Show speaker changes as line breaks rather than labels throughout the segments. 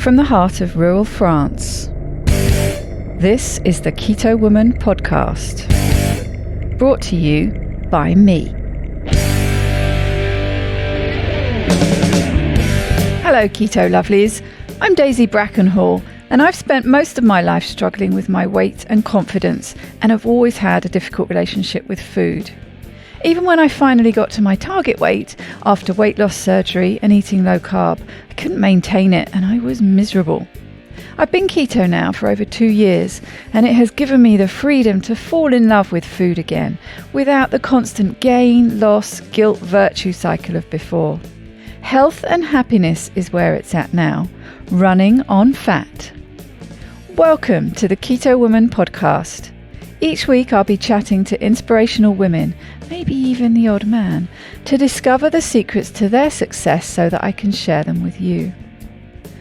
from the heart of rural France. This is the Keto Woman podcast, brought to you by me. Hello Keto lovelies, I'm Daisy Brackenhall, and I've spent most of my life struggling with my weight and confidence, and have always had a difficult relationship with food. Even when I finally got to my target weight, after weight loss surgery and eating low carb, I couldn't maintain it and I was miserable. I've been keto now for over 2 years, and it has given me the freedom to fall in love with food again, without the constant gain, loss, guilt, virtue cycle of before. Health and happiness is where it's at now, running on fat. Welcome to the Keto Woman podcast. Each week I'll be chatting to inspirational women, maybe even the odd man, to discover the secrets to their success so that I can share them with you.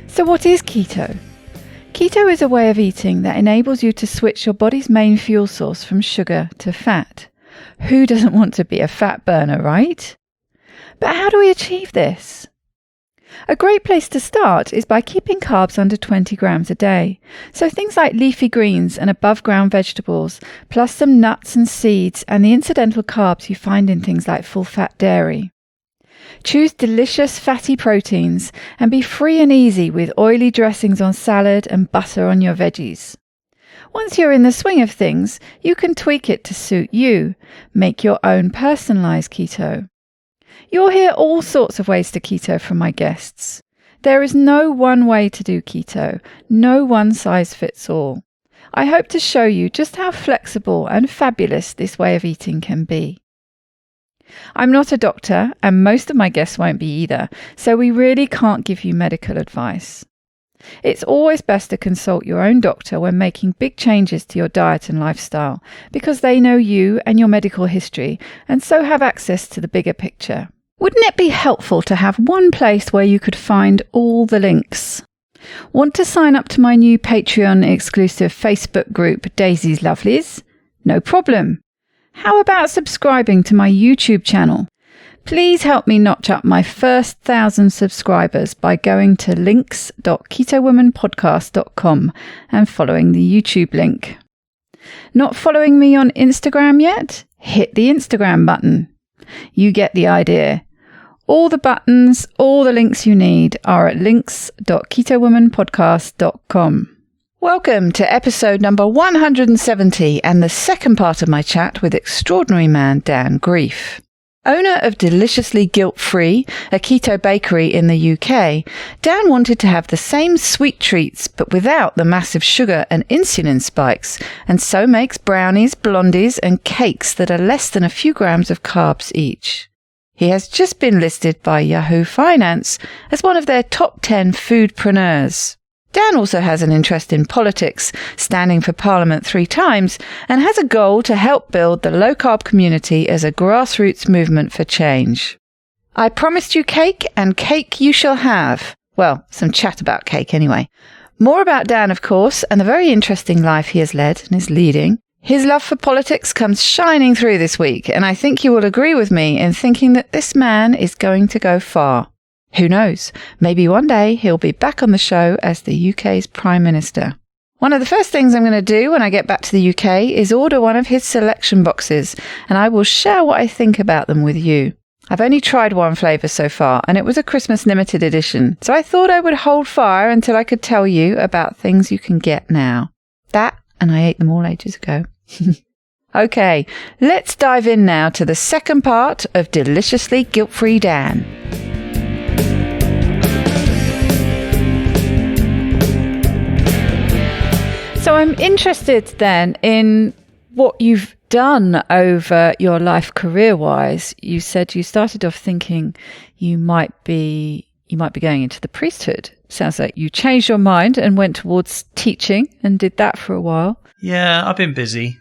So what is keto? Keto is a way of eating that enables you to switch your body's main fuel source from sugar to fat. Who doesn't want to be a fat burner, right? But how do we achieve this? A great place to start is by keeping carbs under 20 grams a day. So things like leafy greens and above ground vegetables, plus some nuts and seeds and the incidental carbs you find in things like full fat dairy. Choose delicious fatty proteins and be free and easy with oily dressings on salad and butter on your veggies. Once you're in the swing of things, you can tweak it to suit you. Make your own personalized keto. You'll hear all sorts of ways to keto from my guests. There is no one way to do keto, no one size fits all. I hope to show you just how flexible and fabulous this way of eating can be. I'm not a doctor, and most of my guests won't be either, so we really can't give you medical advice. It's always best to consult your own doctor when making big changes to your diet and lifestyle, because they know you and your medical history, and so have access to the bigger picture. Wouldn't it be helpful to have one place where you could find all the links? Want to sign up to my new Patreon exclusive Facebook group, Daisy's Lovelies? No problem. How about subscribing to my YouTube channel? Please help me notch up my first 1,000 subscribers by going to links.ketowomanpodcast.com and following the YouTube link. Not following me on Instagram yet? Hit the Instagram button. You get the idea. All the buttons, all the links you need are at links.ketowomanpodcast.com. Welcome to episode number 170 and the second part of my chat with extraordinary man Dan Greef. Owner of Deliciously Guilt-Free, a keto bakery in the UK, Dan wanted to have the same sweet treats but without the massive sugar and insulin spikes, and so makes brownies, blondies and cakes that are less than a few grams of carbs each. He has just been listed by Yahoo Finance as one of their top 10 foodpreneurs. Dan also has an interest in politics, standing for Parliament 3 times, and has a goal to help build the low-carb community as a grassroots movement for change. I promised you cake, and cake you shall have. Well, some chat about cake anyway. More about Dan, of course, and the very interesting life he has led and is leading. His love for politics comes shining through this week, and I think you will agree with me in thinking that this man is going to go far. Who knows? Maybe one day he'll be back on the show as the UK's Prime Minister. One of the first things I'm going to do when I get back to the UK is order one of his selection boxes, and I will share what I think about them with you. I've only tried one flavour so far, and it was a Christmas limited edition, so I thought I would hold fire until I could tell you about things you can get now. That, and I ate them all ages ago. Okay, let's dive in now to the second part of Deliciously Guilt-Free Dan. So I'm interested then in what you've done over your life career-wise. You said you started off thinking you might be going into the priesthood. Sounds like you changed your mind and went towards teaching and did that for a while.
Yeah, I've been busy.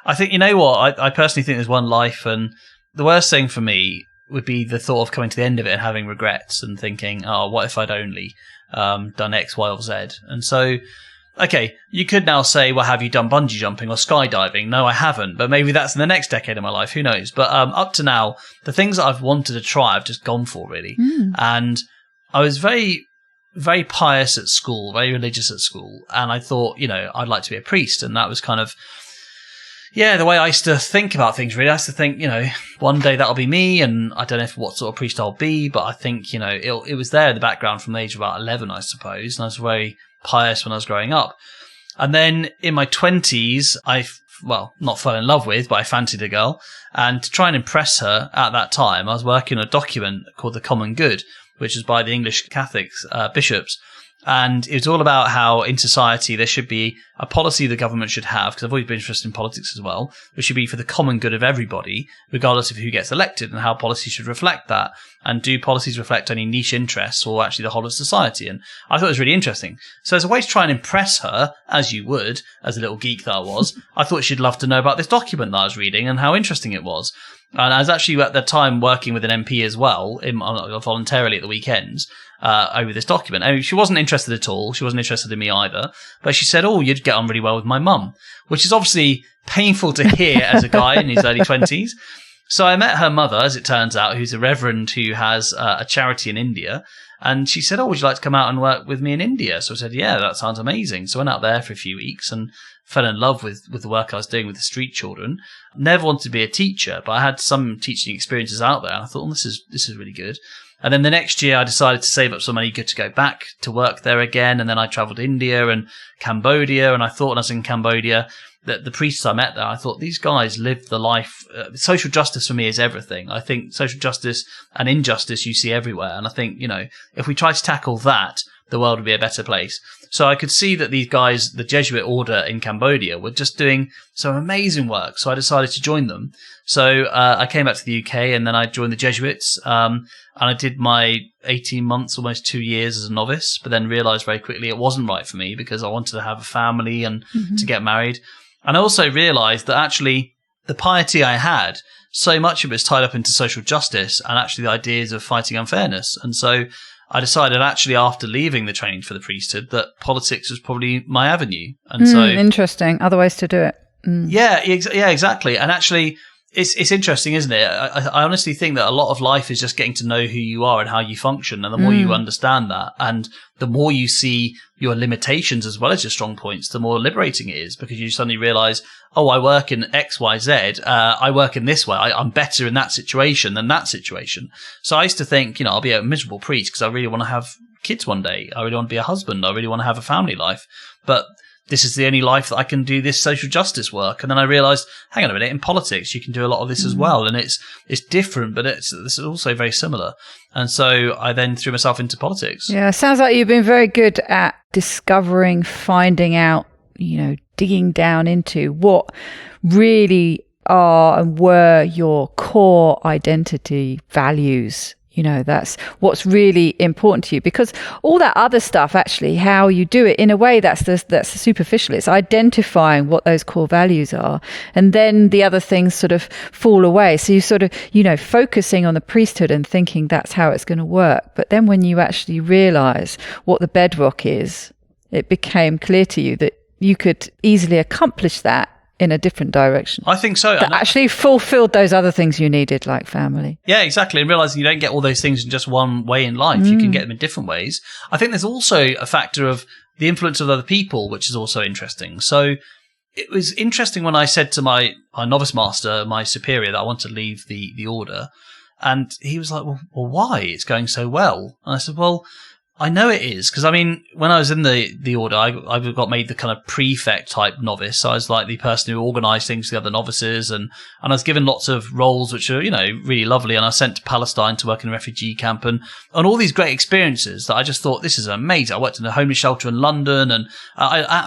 I think, you know what, I personally think there's one life, and the worst thing for me would be the thought of coming to the end of it and having regrets and thinking, oh, what if I'd only done X, Y, or Z? And so, okay, you could now say, well, have you done bungee jumping or skydiving? No, I haven't, but maybe that's in the next decade of my life, who knows? But up to now, the things that I've wanted to try, I've just gone for, really. And I was very very pious at school, very religious at school. And I thought, I'd like to be a priest. And that was kind of, the way I used to think about things, really. I used to think, one day that'll be me. And I don't know what sort of priest I'll be, but I think, it was there in the background from the age of about 11, I suppose. And I was very pious when I was growing up. And then in my 20s, not fell in love with, but I fancied a girl. And to try and impress her at that time, I was working on a document called The Common Good, which is by the English Catholics, bishops. And it was all about how in society there should be a policy the government should have, because I've always been interested in politics as well, which should be for the common good of everybody, regardless of who gets elected, and how policy should reflect that. And do policies reflect only niche interests or actually the whole of society? And I thought it was really interesting. So as a way to try and impress her, as you would, as a little geek that I was, I thought she'd love to know about this document that I was reading and how interesting it was. And I was actually at the time working with an MP as well, voluntarily at the weekends, over this document. And she wasn't interested at all. She wasn't interested in me either. But she said, you'd get on really well with my mum, which is obviously painful to hear as a guy in his early 20s. So I met her mother, as it turns out, who's a reverend who has a charity in India. And she said, would you like to come out and work with me in India? So I said, yeah, that sounds amazing. So I went out there for a few weeks and fell in love with the work I was doing with the street children. Never wanted to be a teacher, but I had some teaching experiences out there. And I thought, this is really good. And then the next year I decided to save up some money good to go back to work there again. And then I traveled to India and Cambodia. And I thought when I was in Cambodia that the priests I met there, I thought these guys live the life. Social justice for me is everything. I think social justice and injustice you see everywhere. And I think, if we try to tackle that, the world would be a better place. So I could see that these guys, the Jesuit order in Cambodia, were just doing some amazing work. So I decided to join them. So I came back to the UK and then I joined the Jesuits. And I did my 18 months, almost 2 years as a novice, but then realized very quickly it wasn't right for me because I wanted to have a family and to get married. And I also realized that actually the piety I had, so much of it was tied up into social justice and actually the ideas of fighting unfairness. And so I decided actually after leaving the training for the priesthood that politics was probably my avenue. And so
interesting. Other ways to do it.
Yeah, exactly. And actually it's interesting, isn't it? I honestly think that a lot of life is just getting to know who you are and how you function. And the more you understand that and the more you see your limitations as well as your strong points, the more liberating it is because you suddenly realize, I work in X, Y, Z. I work in this way. I'm better in that situation than that situation. So I used to think, I'll be a miserable priest because I really want to have kids one day. I really want to be a husband. I really want to have a family life. But this is the only life that I can do this social justice work. And then I realized, hang on a minute, in politics, you can do a lot of this as well. And it's different, but this is also very similar. And so I then threw myself into politics.
Yeah, sounds like you've been very good at discovering, finding out, digging down into what really are and were your core identity values. That's what's really important to you because all that other stuff, actually, how you do it in a way that's superficial. It's identifying what those core values are. And then the other things sort of fall away. So you sort of, focusing on the priesthood and thinking that's how it's going to work. But then when you actually realize what the bedrock is, it became clear to you that you could easily accomplish that in a different direction.
I think so.
That actually fulfilled those other things you needed, like family.
Yeah, exactly. And realizing you don't get all those things in just one way in life. You can get them in different ways. I think there's also a factor of the influence of other people, which is also interesting. So it was interesting when I said to my novice master, my superior, that I want to leave the order. And he was like, well, why? It's going so well. And I said, well, I know it is because when I was in the order, I got made the kind of prefect type novice. So I was like the person who organised things for the other novices, and I was given lots of roles which are really lovely. And I was sent to Palestine to work in a refugee camp and all these great experiences that I just thought this is amazing. I worked in a homeless shelter in London, and I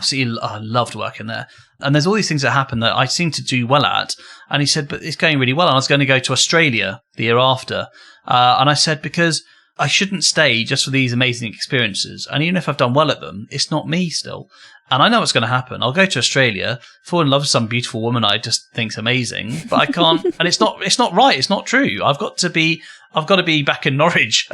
loved working there. And there's all these things that happen that I seem to do well at. And he said, but it's going really well. And I was going to go to Australia the year after, and I said because I shouldn't stay just for these amazing experiences. And even if I've done well at them, it's not me still. And I know what's going to happen. I'll go to Australia, fall in love with some beautiful woman I just think's amazing, but I can't. And it's not right. It's not true. I've got to be back in Norwich,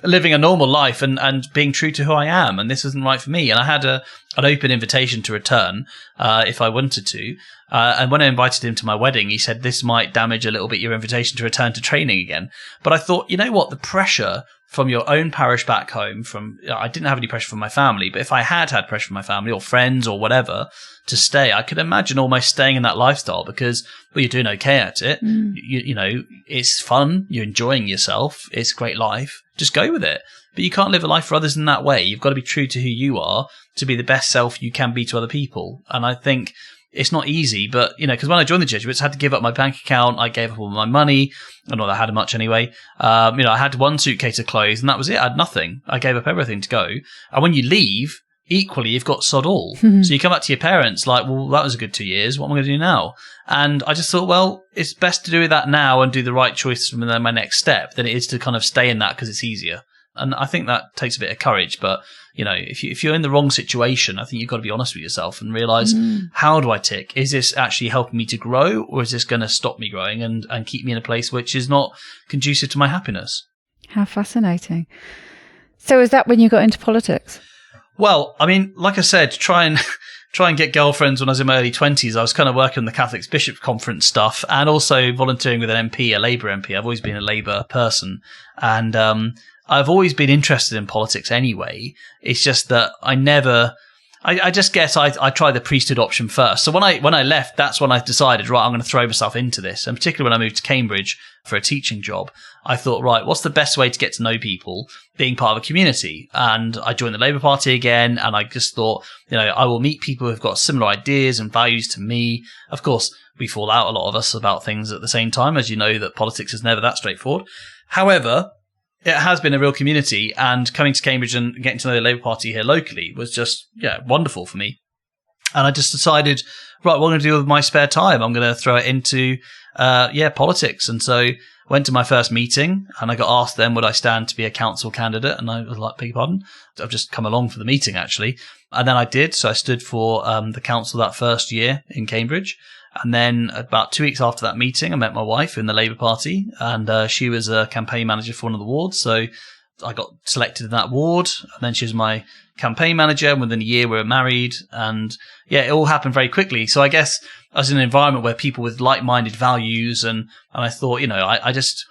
living a normal life and being true to who I am. And this isn't right for me. And I had an open invitation to return if I wanted to. And when I invited him to my wedding, he said, this might damage a little bit your invitation to return to training again. But I thought, you know what? The pressure from your own parish back home, I didn't have any pressure from my family, but if I had pressure from my family or friends or whatever to stay, I could imagine almost staying in that lifestyle because, well, you're doing okay at it. You know, it's fun. You're enjoying yourself. It's a great life. Just go with it. But you can't live a life for others in that way. You've got to be true to who you are to be the best self you can be to other people. And I think it's not easy, but, you know, because when I joined the Jesuits, I had to give up my bank account. I gave up all my money. I don't know that I had much anyway. You know, I had one suitcase of clothes and that was it. I had nothing. I gave up everything to go. And when you leave, equally, you've got sod all. So you come back to your parents like, well, that was a good 2 years. What am I going to do now? And I just thought, well, it's best to do that now and do the right choice from my next step than it is to kind of stay in that because it's easier. And I think that takes a bit of courage. But, you know, if you're in the wrong situation, I think you've got to be honest with yourself and realize, how do I tick? Is this actually helping me to grow, or is this going to stop me growing and keep me in a place which is not conducive to my happiness?
How fascinating. So is that when you got into politics?
Well, I mean, like I said, try and get girlfriends when I was in my early 20s. I was kind of working on the Catholic Bishops' Conference stuff and also volunteering with an MP, a Labour MP. I've always been a Labour person. And I've always been interested in politics anyway. It's just that I just guess I tried the priesthood option first. So when I left, that's when I decided, right, I'm going to throw myself into this. And particularly when I moved to Cambridge for a teaching job, I thought, right, what's the best way to get to know people being part of a community? And I joined the Labour Party again. And I just thought, you know, I will meet people who've got similar ideas and values to me. Of course, we fall out, a lot of us, about things at the same time. As you know, that politics is never that straightforward. However, it has been a real community, and coming to Cambridge and getting to know the Labour Party here locally was just, wonderful for me. And I just decided, right, what am I going to do with my spare time? I'm going to throw it into, politics. And so I went to my first meeting and I got asked then, would I stand to be a council candidate? And I was like, beg your pardon? I've just come along for the meeting, actually. And then I did. So I stood for the council that first year in Cambridge. And then about 2 weeks after that meeting, I met my wife in the Labour Party, and she was a campaign manager for one of the wards. So I got selected in that ward, and then she was my campaign manager. And within a year, we were married, and it all happened very quickly. So I guess I was in an environment where people with like-minded values, and I thought, you know, I just...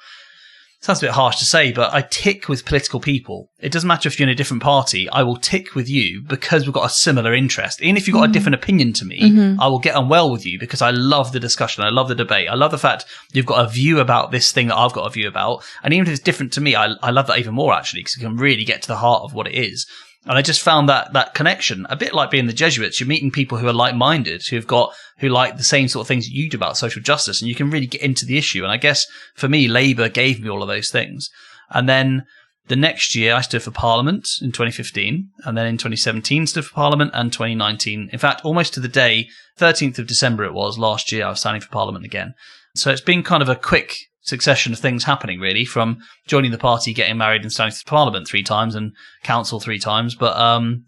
Sounds a bit harsh to say, but I tick with political people. It doesn't matter if you're in a different party. I will tick with you because we've got a similar interest. Even if you've got a different opinion to me, I will get on well with you because I love the discussion. I love the debate. I love the fact you've got a view about this thing that I've got a view about. And even if it's different to me, I love that even more, actually, because you can really get to the heart of what it is. And I just found that connection, a bit like being the Jesuits. You're meeting people who are like-minded, who like the same sort of things that you do about social justice, and you can really get into the issue. And I guess for me, Labour gave me all of those things. And then the next year, I stood for Parliament in 2015, and then in 2017 stood for Parliament, and 2019. In fact, almost to the day, 13th of December it was last year, I was standing for Parliament again. So it's been kind of a quick succession of things happening, really, from joining the party, getting married, and standing for Parliament 3 times and council 3 times. But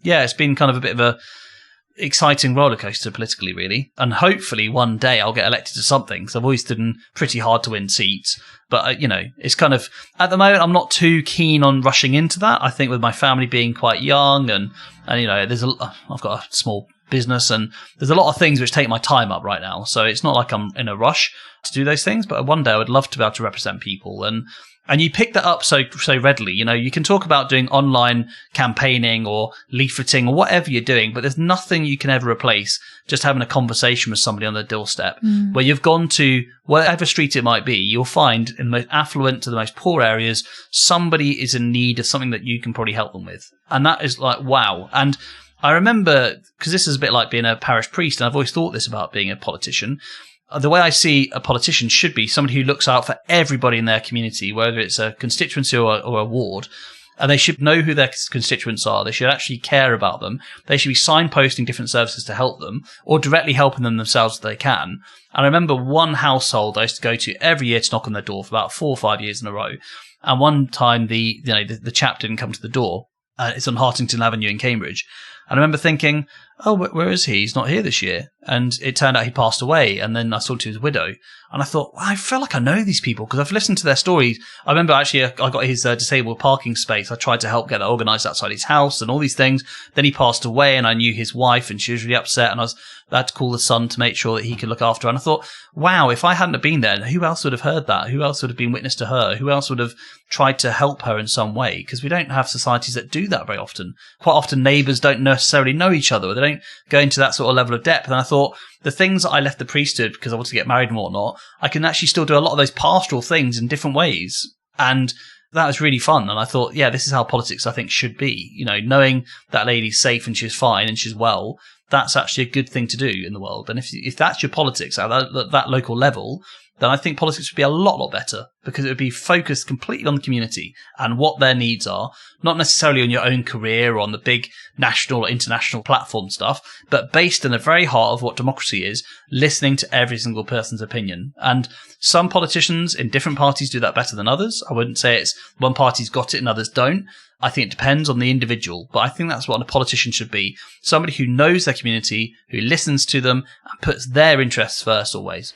it's been kind of a bit of a exciting roller coaster politically, really. And hopefully one day I'll get elected to something, because I've always done pretty hard to win seats. But it's kind of, at the moment, I'm not too keen on rushing into that. I think with my family being quite young, and I've got a small business, and there's a lot of things which take my time up right now. So it's not like I'm in a rush to do those things, but one day I would love to be able to represent people. And you pick that up so readily. You know, you can talk about doing online campaigning or leafleting or whatever you're doing, but there's nothing you can ever replace just having a conversation with somebody on their doorstep where you've gone to whatever street it might be. You'll find in the most affluent to the most poor areas, somebody is in need of something that you can probably help them with. And that is like, wow. And I remember, because this is a bit like being a parish priest, and I've always thought this about being a politician. The way I see a politician should be somebody who looks out for everybody in their community, whether it's a constituency or a ward, and they should know who their constituents are. They should actually care about them. They should be signposting different services to help them, or directly helping them themselves if they can. And I remember one household I used to go to every year to knock on their door for about 4 or 5 years in a row. And one time the chap didn't come to the door. It's on Hartington Avenue in Cambridge. And I remember thinking, oh, where is he? He's not here this year. And it turned out he passed away. And then I saw to his widow. And I thought, well, I feel like I know these people because I've listened to their stories. I remember actually I got his disabled parking space. I tried to help get that organised outside his house and all these things. Then he passed away and I knew his wife and she was really upset. And I had to call the son to make sure that he could look after her. And I thought, wow, if I hadn't have been there, who else would have heard that? Who else would have been witness to her? Who else would have tried to help her in some way? Because we don't have societies that do that very often. Quite often neighbours don't necessarily know each other. Or they don't go into that sort of level of depth. And I thought the things that I left the priesthood because I wanted to get married and whatnot, I can actually still do a lot of those pastoral things in different ways. And that was really fun. And I thought, yeah, this is how politics, I think, should be. You know, knowing that lady's safe and she's fine and she's well, that's actually a good thing to do in the world. And if that's your politics at that local level, then I think politics would be a lot better because it would be focused completely on the community and what their needs are, not necessarily on your own career or on the big national or international platform stuff, but based in the very heart of what democracy is, listening to every single person's opinion. And some politicians in different parties do that better than others. I wouldn't say it's one party's got it and others don't. I think it depends on the individual, but I think that's what a politician should be. Somebody who knows their community, who listens to them and puts their interests first always.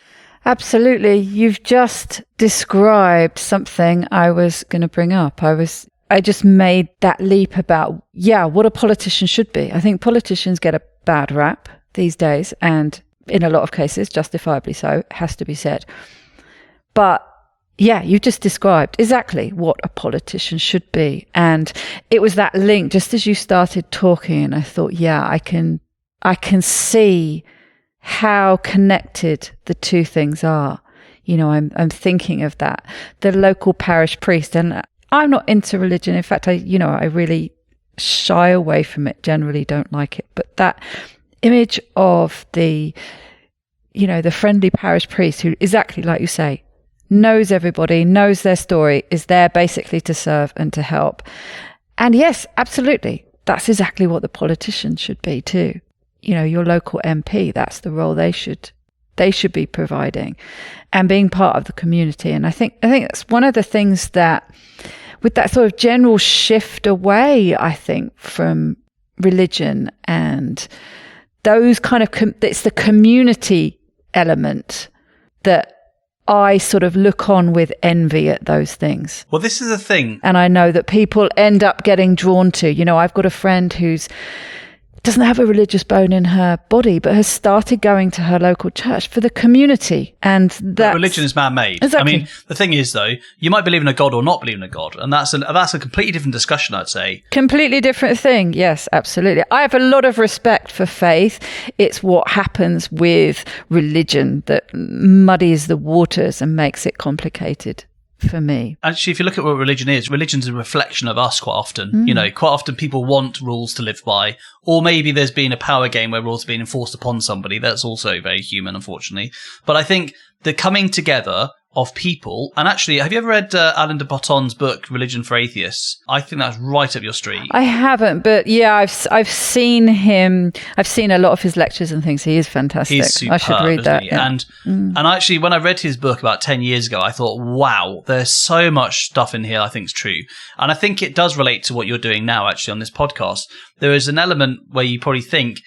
Absolutely. You've just described something I was going to bring up. I just made that leap about, what a politician should be. I think politicians get a bad rap these days, and in a lot of cases, justifiably so, has to be said. But yeah, you just described exactly what a politician should be. And it was that link just as you started talking, and I thought, I can see how connected the two things are. You know, I'm thinking of that. The local parish priest, and I'm not into religion. In fact, I really shy away from it, generally don't like it. But that image of the friendly parish priest who, exactly like you say, knows everybody, knows their story, is there basically to serve and to help. And yes, absolutely, that's exactly what the politician should be too. You know, your local MP, that's the role they should be providing and being part of the community. And I think that's one of the things that, with that sort of general shift away, I think, from religion and those kind of, it's the community element that I sort of look on with envy at those things.
Well, this is the thing.
And I know that people end up getting drawn to, I've got a friend who's doesn't have a religious bone in her body, but has started going to her local church for the community. And that
religion is man-made.
Exactly.
I mean, the thing is, though, you might believe in a God or not believe in a God, and that's a completely different discussion, I'd say.
Completely different thing. Yes, absolutely. I have a lot of respect for faith. It's what happens with religion that muddies the waters and makes it complicated. For me,
actually, if you look at what religion's a reflection of us quite often. Quite often people want rules to live by, or maybe there's been a power game where rules are being enforced upon somebody. That's also very human, unfortunately. But I think the coming together of people, and actually, have you ever read Alain de Botton's book, Religion for Atheists? I think that's right up your street.
I haven't, but yeah, I've seen him. I've seen a lot of his lectures and things. He is fantastic.
He's superb,
I should read that. Yeah.
And actually, when I read his book about 10 years ago, I thought, wow, there's so much stuff in here I think is true. And I think it does relate to what you're doing now, actually, on this podcast. There is an element where you probably think,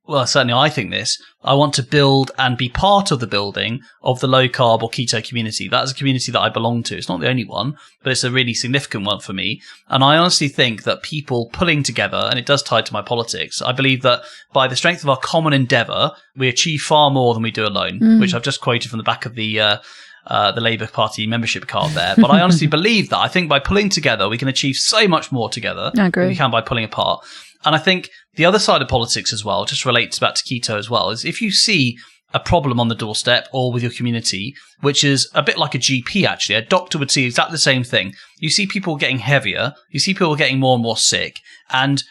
well, certainly I think this, I want to build and be part of the building of the low carb or keto community. That's a community that I belong to. It's not the only one, but it's a really significant one for me. And I honestly think that people pulling together, and it does tie to my politics, I believe that by the strength of our common endeavour, we achieve far more than we do alone, which I've just quoted from the back of the Labour Party membership card there. But I honestly believe that. I think by pulling together, we can achieve so much more together than we can by pulling apart. And I think the other side of politics as well, just relates back to keto as well, is if you see a problem on the doorstep or with your community, which is a bit like a GP actually, a doctor would see exactly the same thing. You see people getting heavier, you see people getting more and more sick, and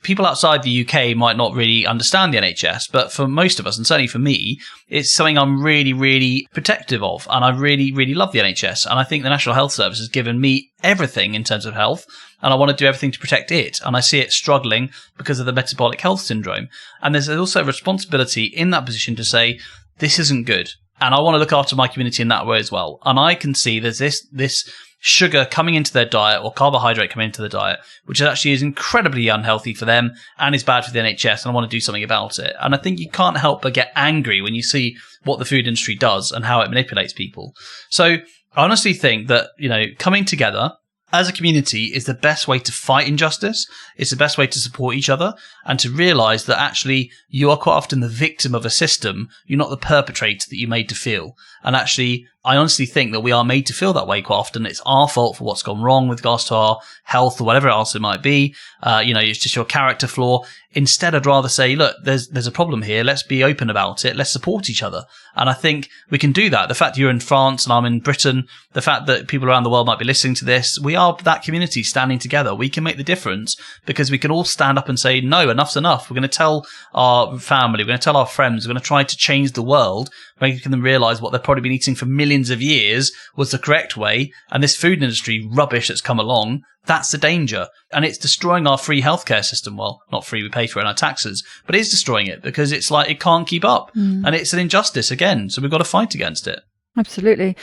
people outside the UK might not really understand the NHS, but for most of us, and certainly for me, it's something I'm really, really protective of. And I really, really love the NHS. And I think the National Health Service has given me everything in terms of health. And I want to do everything to protect it. And I see it struggling because of the metabolic health syndrome. And there's also a responsibility in that position to say, this isn't good. And I want to look after my community in that way as well. And I can see there's this sugar coming into their diet or carbohydrate coming into the diet, which actually is incredibly unhealthy for them and is bad for the NHS, and I want to do something about it. And I think you can't help but get angry when you see what the food industry does and how it manipulates people. So I honestly think that, coming together as a community is the best way to fight injustice. It's the best way to support each other and to realize that actually you are quite often the victim of a system. You're not the perpetrator that you're made to feel. And actually, I honestly think that we are made to feel that way quite often. It's our fault for what's gone wrong with regards to our health or whatever else it might be. It's just your character flaw. Instead, I'd rather say, look, there's a problem here. Let's be open about it. Let's support each other. And I think we can do that. The fact you're in France and I'm in Britain, the fact that people around the world might be listening to this, we are that community standing together. We can make the difference because we can all stand up and say, no, enough's enough. We're going to tell our family, we're going to tell our friends, we're going to try to change the world, making them realize what they've probably been eating for millions of years was the correct way. And this food industry rubbish that's come along, that's the danger. And it's destroying our free healthcare system. Well, not free, we pay for it in our taxes, but it is destroying it because it's like it can't keep up. And it's an injustice again. So we've got to fight against it.
Absolutely.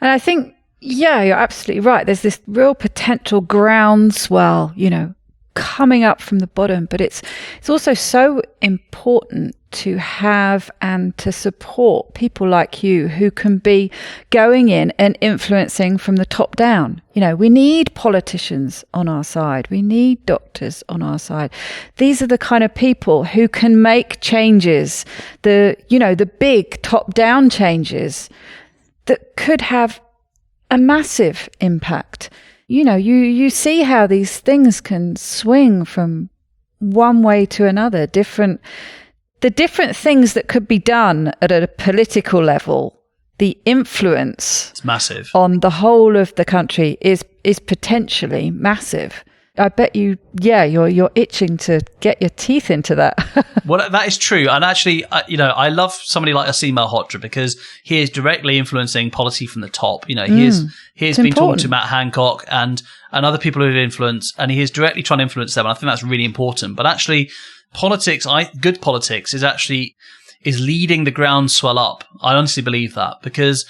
And I think, yeah, you're absolutely right. There's this real potential groundswell, coming up from the bottom, but it's also so important to have and to support people like you who can be going in and influencing from the top down. We need politicians on our side. We need doctors on our side. These are the kind of people who can make changes, the big top down changes that could have a massive impact. You see how these things can swing from one way to another. The different things that could be done at a political level, the influence
it's massive
on the whole of the country is potentially massive. I bet you're itching to get your teeth into that.
Well, that is true. And actually, I love somebody like Asim Malhotra because he is directly influencing policy from the top. He has been talking to Matt Hancock and other people who have influence, and he is directly trying to influence them. And I think that's really important. But actually, good politics is leading the groundswell up. I honestly believe that because,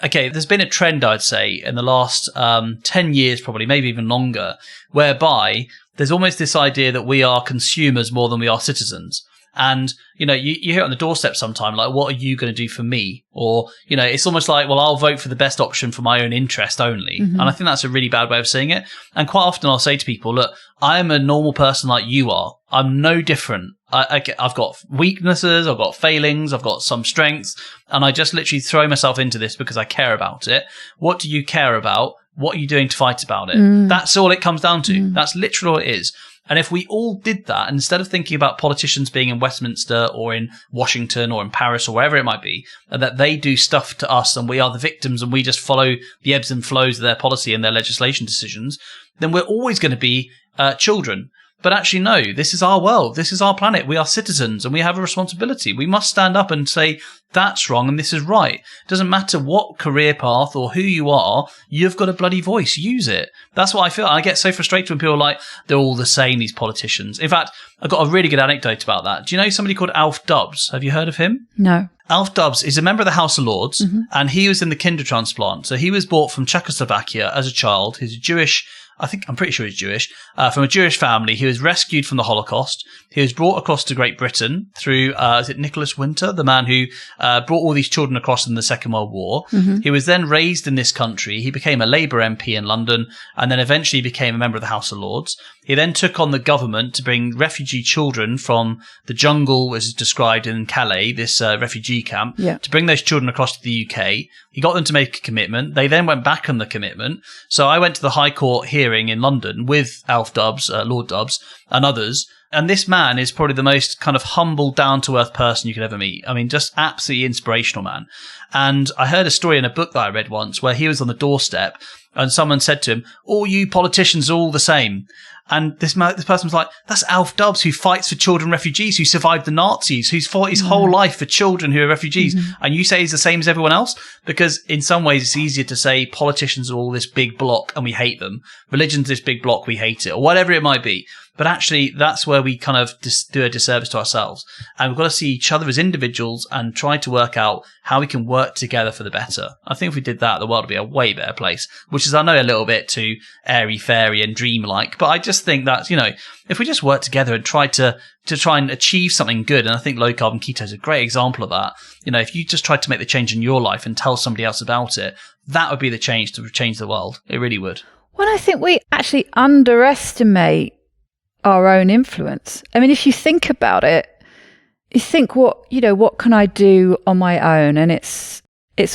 okay, there's been a trend, I'd say, in the last 10 years, probably, maybe even longer, whereby there's almost this idea that we are consumers more than we are citizens. And, you hear it on the doorstep sometime, like, what are you going to do for me? Or, it's almost like, well, I'll vote for the best option for my own interest only. And I think that's a really bad way of seeing it. And quite often I'll say to people, look, I am a normal person like you are. I'm no different. I've got weaknesses, I've got failings, I've got some strengths, and I just literally throw myself into this because I care about it. What do you care about? What are you doing to fight about it? That's all it comes down to. That's literally all it is. And if we all did that, instead of thinking about politicians being in Westminster or in Washington or in Paris or wherever it might be, and that they do stuff to us and we are the victims and we just follow the ebbs and flows of their policy and their legislation decisions, then we're always going to be children. But actually, no, this is our world. This is our planet. We are citizens and we have a responsibility. We must stand up and say, that's wrong and this is right. It doesn't matter what career path or who you are, you've got a bloody voice. Use it. That's what I feel. And I get so frustrated when people are like, they're all the same, these politicians. In fact, I've got a really good anecdote about that. Do you know somebody called Alf Dubs? Have you heard of him?
No.
Alf Dubs is a member of the House of Lords and he was in the Kindertransplant. So he was brought from Czechoslovakia as a child. He's Jewish. I'm pretty sure he's Jewish, from a Jewish family. He was rescued from the Holocaust. He was brought across to Great Britain through, is it Nicholas Winter, the man who brought all these children across in the Second World War. He was then raised in this country. He became a Labour MP in London and then eventually became a member of the House of Lords. He then took on the government to bring refugee children from the jungle, as is described in Calais, this refugee camp, to bring those children across to the UK. He got them to make a commitment. They then went back on the commitment. So I went to the High Court hearing in London with Alf Dubs, Lord Dubs, and others. And this man is probably the most kind of humble, down-to-earth person you could ever meet. I mean, just absolutely inspirational man. And I heard a story in a book that I read once where he was on the doorstep and someone said to him, all you politicians are all the same. And this person was like, that's Alf Dubs, who fights for children refugees, who survived the Nazis, who's fought his whole life for children who are refugees. And you say he's the same as everyone else? Because in some ways it's easier to say politicians are all this big block and we hate them. Religion's this big block, we hate it, or whatever it might be. But actually, that's where we kind of do a disservice to ourselves. And we've got to see each other as individuals and try to work out how we can work together for the better. I think if we did that, the world would be a way better place, which which is, I know, a little bit too airy-fairy and dreamlike, but I just think that, if we just work together and try and achieve something good, and I think low-carb and keto is a great example of that. If you just tried to make the change in your life and tell somebody else about it, that would be the change to change the world. It really would.
Well, I think we actually underestimate our own influence. I mean, if you think about it, you think, what can I do on my own? And it's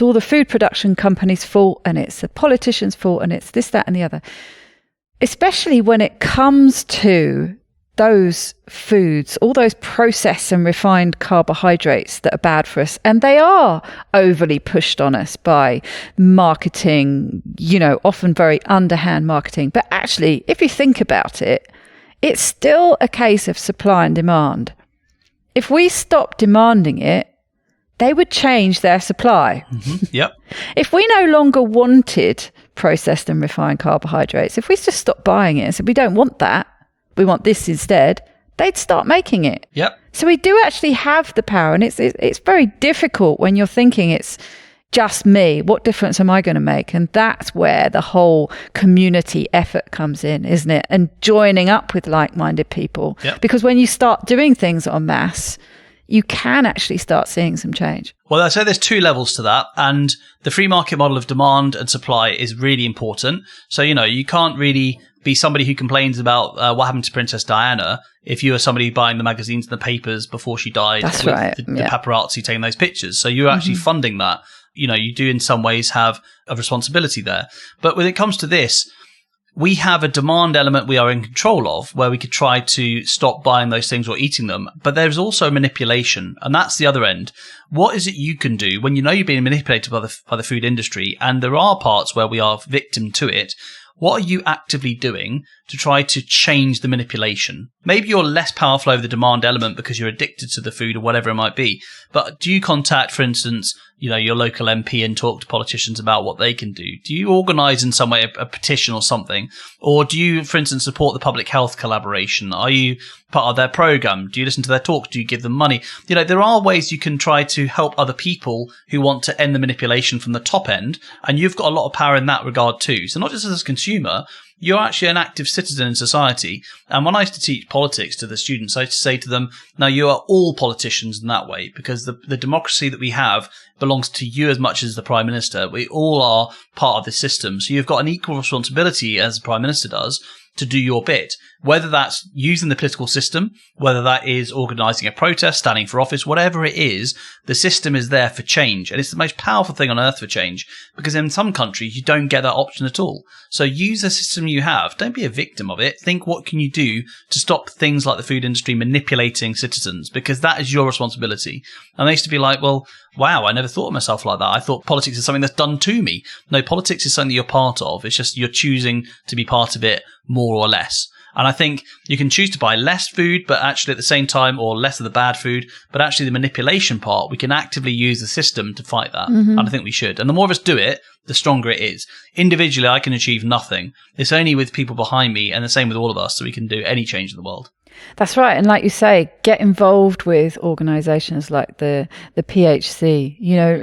all the food production companies' fault, and it's the politicians' fault, and it's this, that, and the other. Especially when it comes to those foods, all those processed and refined carbohydrates that are bad for us. And they are overly pushed on us by marketing, often very underhand marketing. But actually, if you think about it, it's still a case of supply and demand. If we stop demanding it, they would change their supply.
Mm-hmm. Yep.
If we no longer wanted processed and refined carbohydrates, if we just stopped buying it and said, we don't want that, we want this instead, they'd start making it.
Yep.
So we do actually have the power, and it's very difficult when you're thinking it's just me. What difference am I going to make? And that's where the whole community effort comes in, isn't it? And joining up with like-minded people.
Yep.
Because when you start doing things en masse, you can actually start seeing some change.
Well, I'd say there's two levels to that. And the free market model of demand and supply is really important. So, you can't really be somebody who complains about what happened to Princess Diana if you were somebody buying the magazines and the papers before she died.
That's
with
right.
The paparazzi taking those pictures. So you're actually funding that. You do in some ways have a responsibility there. But when it comes to this, we have a demand element we are in control of, where we could try to stop buying those things or eating them. But there's also manipulation, and that's the other end. What is it you can do when you're being manipulated by the food industry, and there are parts where we are victim to it? What are you actively doing to try to change the manipulation? Maybe you're less powerful over the demand element because you're addicted to the food or whatever it might be. But do you contact, for instance, your local MP and talk to politicians about what they can do? Do you organise in some way a petition or something? Or do you, for instance, support the public health collaboration? Are you part of their programme? Do you listen to their talks? Do you give them money? There are ways you can try to help other people who want to end the manipulation from the top end. And you've got a lot of power in that regard too. So not just as a consumer, you're actually an active citizen in society. And when I used to teach politics to the students, I used to say to them, now you are all politicians in that way, because the democracy that we have belongs to you as much as the Prime Minister. We all are part of this system. So you've got an equal responsibility, as the Prime Minister does, to do your bit, whether that's using the political system, whether that is organising a protest, standing for office, whatever it is, the system is there for change. And it's the most powerful thing on earth for change, because in some countries you don't get that option at all. So use the system you have. Don't be a victim of it. Think, what can you do to stop things like the food industry manipulating citizens? Because that is your responsibility. And I used to be like, well, wow, I never thought of myself like that. I thought politics is something that's done to me. No, politics is something that you're part of. It's just you're choosing to be part of it more or less. And I think you can choose to buy less food, but actually at the same time, or less of the bad food, but actually the manipulation part, we can actively use the system to fight that. And I think we should. And the more of us do it, the stronger it is. Individually, I can achieve nothing. It's only with people behind me, and the same with all of us, that we can do any change in the world.
That's right. And like you say, get involved with organisations like the PHC.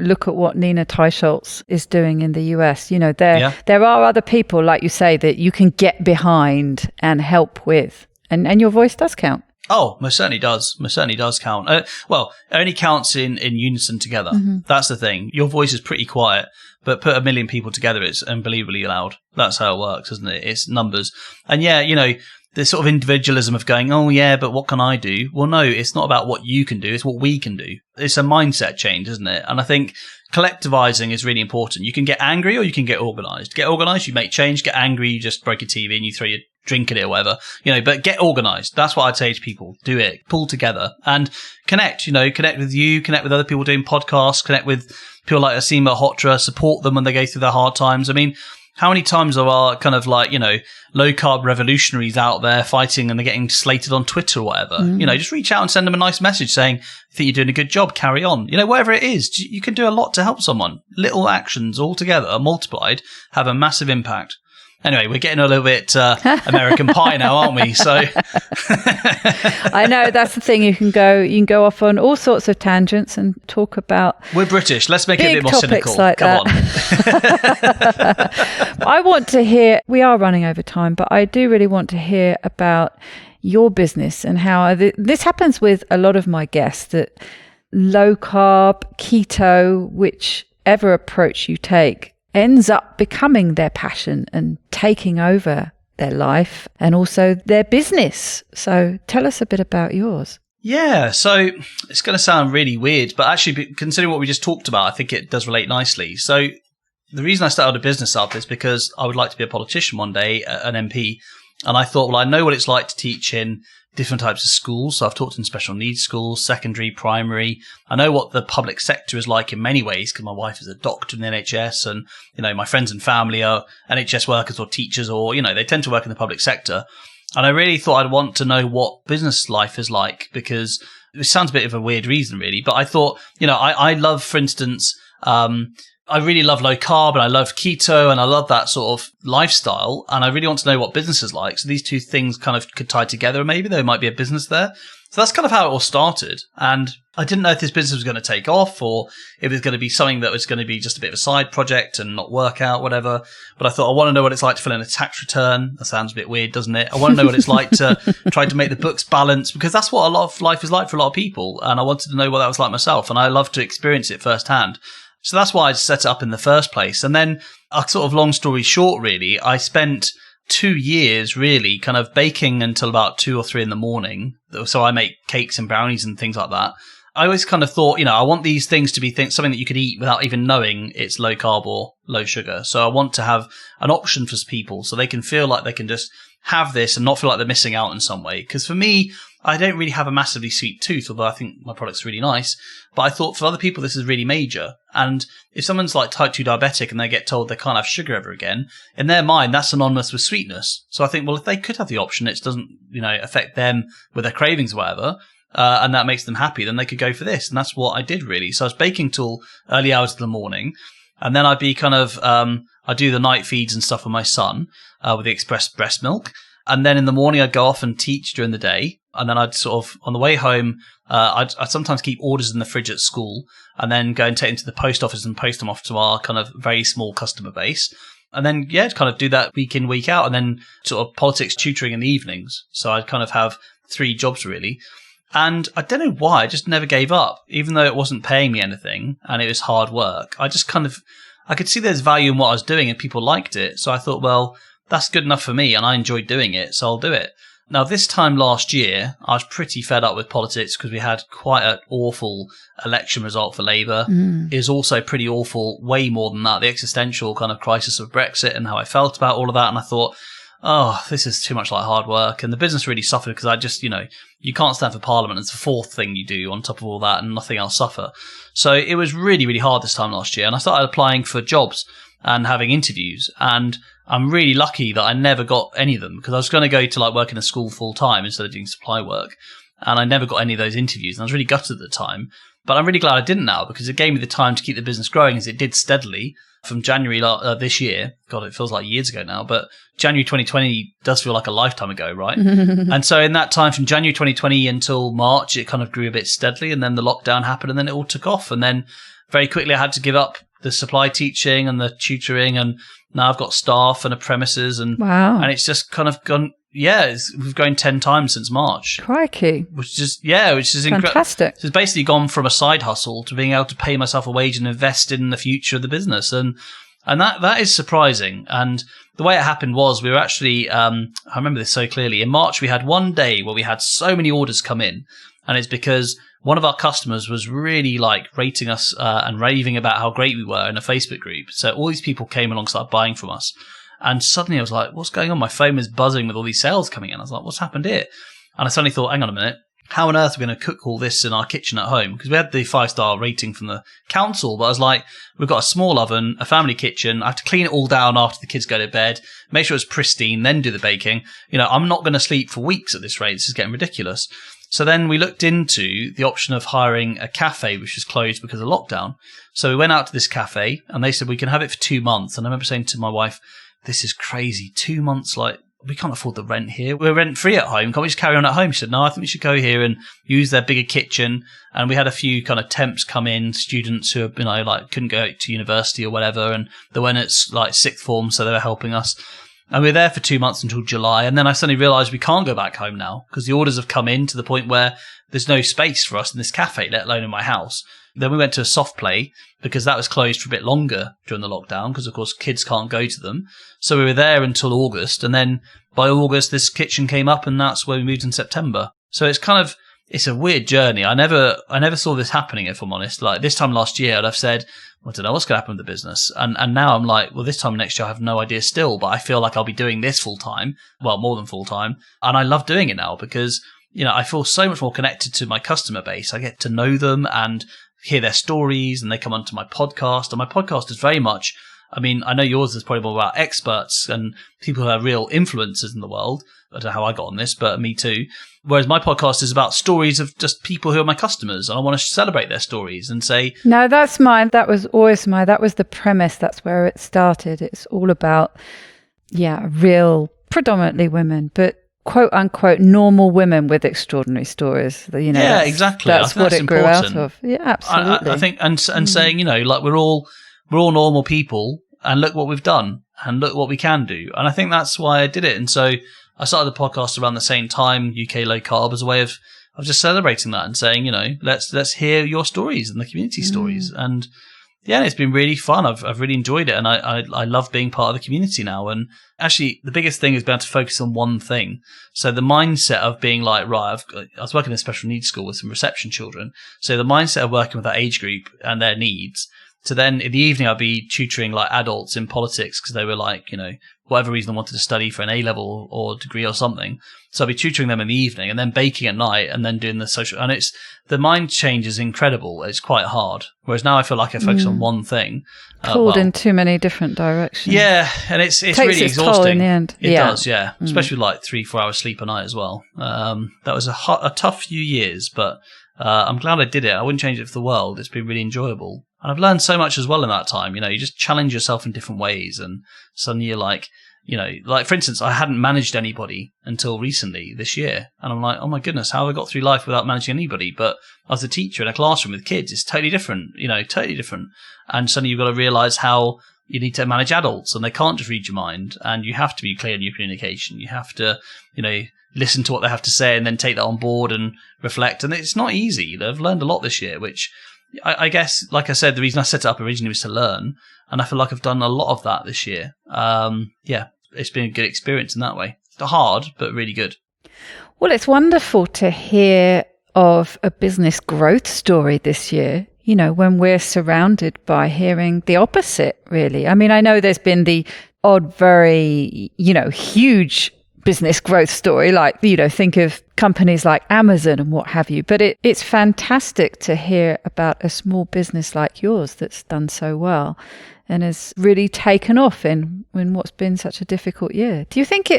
Look at what Nina Teicholz is doing in the US. There are other people, like you say, that you can get behind and help with. And your voice does count.
Oh, most certainly does. Most certainly does count. Well, it only counts in unison together. That's the thing. Your voice is pretty quiet, but put 1 million people together, it's unbelievably loud. That's how it works, isn't it? It's numbers. And the sort of individualism of going, oh yeah, but what can I do? Well, no, it's not about what you can do. It's what we can do. It's a mindset change, isn't it? And I think collectivizing is really important. You can get angry or you can get organized. Get organized, you make change. Get angry, you just break your TV and you throw your drink at it or whatever, but get organized. That's what I'd say to people. Do it. Pull together and connect, connect with you, connect with other people doing podcasts, connect with people like Asima Hotra, support them when they go through their hard times. I mean, how many times are our kind of low carb revolutionaries out there fighting and they're getting slated on Twitter or whatever? Just reach out and send them a nice message saying, I think you're doing a good job, carry on. Whatever it is, you can do a lot to help someone. Little actions all together multiplied have a massive impact. Anyway, we're getting a little bit American Pie now, aren't we? So
I know that's the thing. You can go off on all sorts of tangents and talk about.
We're British. Let's make it a bit more cynical.
Like
Come on.
I want to hear. We are running over time, but I do really want to hear about your business and how this happens with a lot of my guests. That low carb, keto, whichever approach you take, ends up becoming their passion and taking over their life and also their business. So tell us a bit about yours.
Yeah, so it's going to sound really weird, but actually considering what we just talked about, I think it does relate nicely. So the reason I started a business up is because I would like to be a politician one day, an MP. And I thought, well, I know what it's like to teach in different types of schools. So I've taught in special needs schools, secondary, primary. I know what the public sector is like in many ways because my wife is a doctor in the NHS and, my friends and family are NHS workers or teachers or, they tend to work in the public sector. And I really thought I'd want to know what business life is like because it sounds a bit of a weird reason really, but I thought, I love, for instance, I really love low carb and I love keto and I love that sort of lifestyle. And I really want to know what business is like. So these two things kind of could tie together. Maybe there might be a business there. So that's kind of how it all started. And I didn't know if this business was going to take off or if it was going to be something that was going to be just a bit of a side project and not work out, whatever. But I thought I want to know what it's like to fill in a tax return. That sounds a bit weird, doesn't it? I want to know what it's like to try to make the books balance because that's what a lot of life is like for a lot of people. And I wanted to know what that was like myself. And I love to experience it firsthand. So that's why I set it up in the first place. And then a sort of long story short, really, I spent 2 years really kind of baking until about 2 or 3 in the morning. So I make cakes and brownies and things like that. I always kind of thought, I want these things to be something that you could eat without even knowing it's low carb or low sugar. So I want to have an option for people so they can feel like they can just have this and not feel like they're missing out in some way. Because for me, I don't really have a massively sweet tooth, although I think my product's really nice. But I thought for other people, this is really major. And if someone's like type 2 diabetic and they get told they can't have sugar ever again, in their mind, that's synonymous with sweetness. So I think, well, if they could have the option, it doesn't, affect them with their cravings or whatever, and that makes them happy, then they could go for this. And that's what I did really. So I was baking till early hours of the morning. And then I'd be kind of, I do the night feeds and stuff with my son, with the express breast milk. And then in the morning, I'd go off and teach during the day. And then I'd sort of, on the way home, I'd sometimes keep orders in the fridge at school and then go and take them to the post office and post them off to our kind of very small customer base. And then, kind of do that week in, week out, and then sort of politics tutoring in the evenings. So I'd kind of have 3 jobs really. And I don't know why, I just never gave up, even though it wasn't paying me anything and it was hard work. I just kind of, I could see there's value in what I was doing and people liked it. So I thought, well, that's good enough for me and I enjoyed doing it, so I'll do it. Now, this time last year, I was pretty fed up with politics because we had quite an awful election result for Labour. It was also pretty awful, way more than that, the existential kind of crisis of Brexit and how I felt about all of that. And I thought, oh, this is too much like hard work. And the business really suffered because I just, you can't stand for Parliament. It's the 4th thing you do on top of all that and nothing else suffer. So it was really, really hard this time last year. And I started applying for jobs and having interviews. And I'm really lucky that I never got any of them because I was going to go to work in a school full time instead of doing supply work. And I never got any of those interviews. And I was really gutted at the time. But I'm really glad I didn't now because it gave me the time to keep the business growing as it did steadily from January this year. God, it feels like years ago now. But January 2020 does feel like a lifetime ago, right? And so in that time from January 2020 until March, it kind of grew a bit steadily. And then the lockdown happened and then it all took off. And then very quickly I had to give up the supply teaching and the tutoring, and now I've got staff and a premises, and
wow.
And it's just kind of gone. Yeah, we've grown 10 times since March.
Crikey!
Which is
fantastic.
So it's basically gone from a side hustle to being able to pay myself a wage and invest in the future of the business, and that is surprising. And the way it happened was we were actually, I remember this so clearly. In March, we had one day where we had so many orders come in, and it's because one of our customers was really rating us and raving about how great we were in a Facebook group. So all these people came along, started buying from us. And suddenly I was like, what's going on? My phone was buzzing with all these sales coming in. I was like, what's happened here? And I suddenly thought, hang on a minute. How on earth are we going to cook all this in our kitchen at home? Because we had the 5-star rating from the council. But I was like, we've got a small oven, a family kitchen. I have to clean it all down after the kids go to bed, make sure it's pristine, then do the baking. I'm not going to sleep for weeks at this rate. This is getting ridiculous. So then we looked into the option of hiring a cafe, which was closed because of lockdown. So we went out to this cafe and they said we can have it for 2 months. And I remember saying to my wife, this is crazy. 2 months, like, we can't afford the rent here. We're rent free at home. Can't we just carry on at home? She said, no, I think we should go here and use their bigger kitchen. And we had a few kind of temps come in, students who, like couldn't go to university or whatever. And they went at like sixth form, so they were helping us. And we were there for 2 months until July. And then I suddenly realised we can't go back home now because the orders have come in to the point where there's no space for us in this cafe, let alone in my house. Then we went to a soft play because that was closed for a bit longer during the lockdown because, of course, kids can't go to them. So we were there until August. And then by August, this kitchen came up and that's where we moved in September. So it's a weird journey. I never saw this happening, if I'm honest. Like this time last year, I'd have said, I don't know what's going to happen with the business. And now I'm like, well, this time next year, I have no idea still, but I feel like I'll be doing this full time. Well, more than full time. And I love doing it now because, I feel so much more connected to my customer base. I get to know them and hear their stories and they come onto my podcast. And my podcast is very much, I know yours is probably more about experts and people who are real influencers in the world. I don't know how I got on this, but me too. Whereas my podcast is about stories of just people who are my customers. And I want to celebrate their stories and say,
no, that's mine. That was always that was the premise. That's where it started. It's all about, real, predominantly women, but quote unquote normal women with extraordinary stories.
Yeah, exactly.
That's what it grew out of. Yeah, absolutely.
I think, and saying, like we're all normal people, and look what we've done, and look what we can do. And I think that's why I did it. And so I started the podcast around the same time, UK Low Carb, as a way of just celebrating that and saying, let's hear your stories and the community stories. And yeah, it's been really fun. I've really enjoyed it, and I love being part of the community now. And actually, the biggest thing is being able to focus on one thing. So the mindset of being like, right, I was working in a special needs school with some reception children. So the mindset of working with that age group and their needs. So then in the evening, I'd be tutoring like adults in politics because they were like, whatever reason they wanted to study for an A-level or degree or something. So I'd be tutoring them in the evening and then baking at night and then doing the social. And the mind change is incredible. It's quite hard. Whereas now I feel like I focus on one thing.
Pulled in too many different directions.
Yeah. And it's really exhausting.
Toll in the end.
It does, yeah. Especially with like 3-4 hours sleep a night as well. That was a tough few years, but I'm glad I did it. I wouldn't change it for the world. It's been really enjoyable. And I've learned so much as well in that time. You just challenge yourself in different ways. And suddenly you're like, like for instance, I hadn't managed anybody until recently this year. And I'm like, oh my goodness, how have I got through life without managing anybody? But as a teacher in a classroom with kids, it's totally different, totally different. And suddenly you've got to realize how you need to manage adults and they can't just read your mind. And you have to be clear in your communication. You have to, listen to what they have to say and then take that on board and reflect. And it's not easy. I've learned a lot this year, which I guess, like I said, the reason I set it up originally was to learn. And I feel like I've done a lot of that this year. It's been a good experience in that way. It's hard, but really good.
Well, it's wonderful to hear of a business growth story this year, when we're surrounded by hearing the opposite, really. I know there's been the odd, very, huge business growth story, like, think of companies like Amazon and what have you. But it's fantastic to hear about a small business like yours that's done so well and has really taken off in what's been such a difficult year. Do you think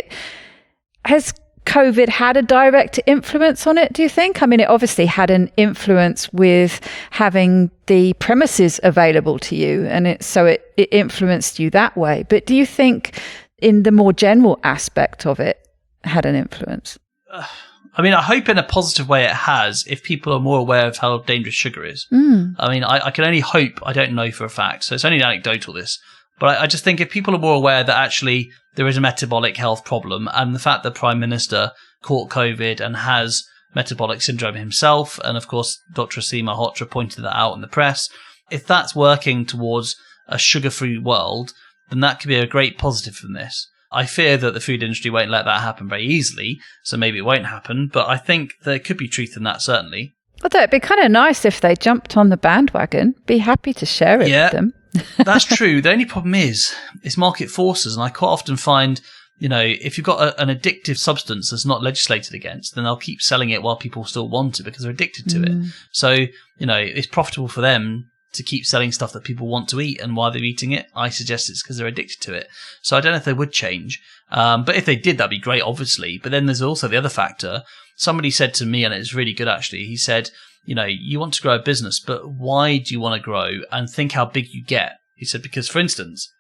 has COVID had a direct influence on it, do you think? It obviously had an influence with having the premises available to you, and it influenced you that way. But do you think in the more general aspect of it had an influence?
I hope in a positive way it has, if people are more aware of how dangerous sugar is. I can only hope. I don't know for a fact, so it's only anecdotal, this. But I just think if people are more aware that actually there is a metabolic health problem, and the fact that Prime Minister caught COVID and has metabolic syndrome himself, and of course Dr. Asima Hotra pointed that out in the press, if that's working towards a sugar-free world, then that could be a great positive from this. I fear that the food industry won't let that happen very easily, so maybe it won't happen, but I think there could be truth in that, certainly.
Although it'd be kind of nice if they jumped on the bandwagon. Be happy to share it with them.
That's true. The only problem is market forces, and I quite often find, if you've got an addictive substance that's not legislated against, then they'll keep selling it while people still want it because they're addicted to it. So, it's profitable for them to keep selling stuff that people want to eat, and why they're eating it, I suggest it's because they're addicted to it. So I don't know if they would change. But if they did, that'd be great, obviously. But then there's also the other factor. Somebody said to me, and it's really good actually, he said, you want to grow a business, but why do you want to grow? And think how big you get. He said, because for instance,